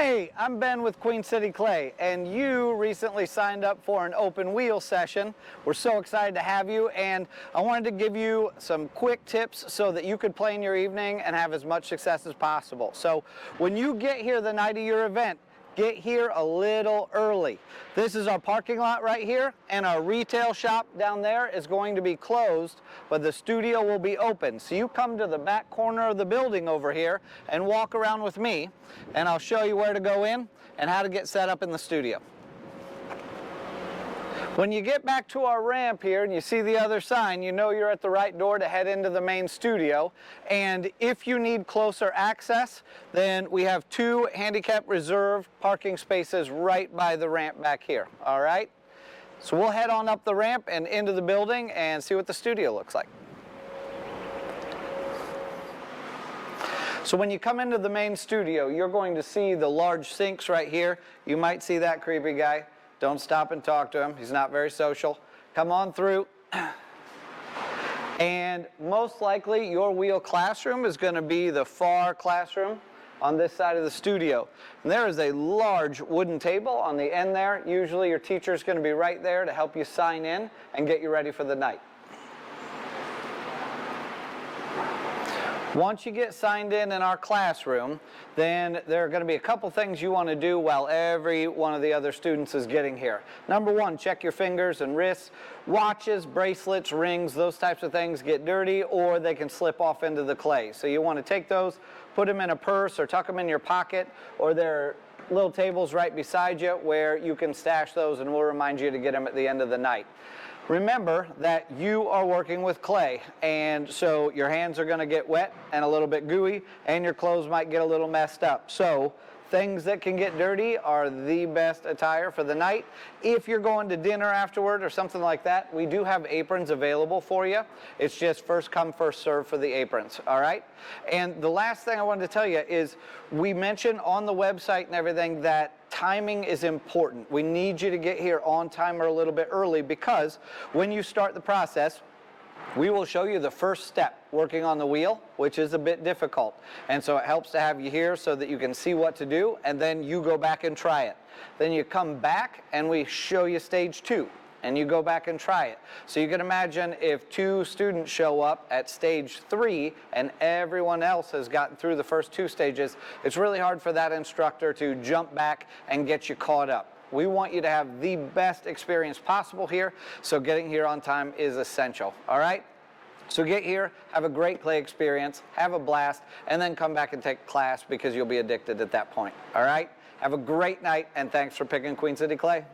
Hey, I'm Ben with Queen City Clay, and you recently signed up for an open wheel session. We're so excited to have you, and I wanted to give you some quick tips so that you could play in your evening and have as much success as possible. So when you get here the night of your event, get here a little early. This is our parking lot right here, and our retail shop down there is going to be closed, but the studio will be open. So you come to the back corner of the building over here and walk around with me, and I'll show you where to go in and how to get set up in the studio. When you get back to our ramp here and you see the other sign, you know you're at the right door to head into the main studio. And if you need closer access, then we have two handicap reserved parking spaces right by the ramp back here. All right? So we'll head on up the ramp and into the building and see what the studio looks like. So when you come into the main studio, you're going to see the large sinks right here. You might see that creepy guy. Don't stop and talk to him. He's not very social. Come on through. And most likely your wheel classroom is going to be the far classroom on this side of the studio. And there is a large wooden table on the end there. Usually your teacher is going to be right there to help you sign in and get you ready for the night. Once you get signed in our classroom, then there are going to be a couple things you want to do while every one of the other students is getting here. Number one, check your fingers and wrists. Watches, bracelets, rings, those types of things get dirty or they can slip off into the clay. So you want to take those, put them in a purse or tuck them in your pocket, or there are little tables right beside you where you can stash those, and we'll remind you to get them at the end of the night. Remember that you are working with clay, and so your hands are going to get wet and a little bit gooey, and your clothes might get a little messed up. So things that can get dirty are the best attire for the night. If you're going to dinner afterward or something like that, we do have aprons available for you. It's just first come, first serve for the aprons, all right? And the last thing I wanted to tell you is we mentioned on the website and everything that timing is important. We need you to get here on time or a little bit early, because when you start the process, we will show you the first step, working on the wheel, which is a bit difficult. And so it helps to have you here so that you can see what to do, and then you go back and try it. Then you come back and we show you stage 2, and you go back and try it. So you can imagine if 2 students show up at stage 3 and everyone else has gotten through the first 2 stages, it's really hard for that instructor to jump back and get you caught up. We want you to have the best experience possible here, so getting here on time is essential, all right? So get here, have a great clay experience, have a blast, and then come back and take class, because you'll be addicted at that point, all right? Have a great night, and thanks for picking Queen City Clay.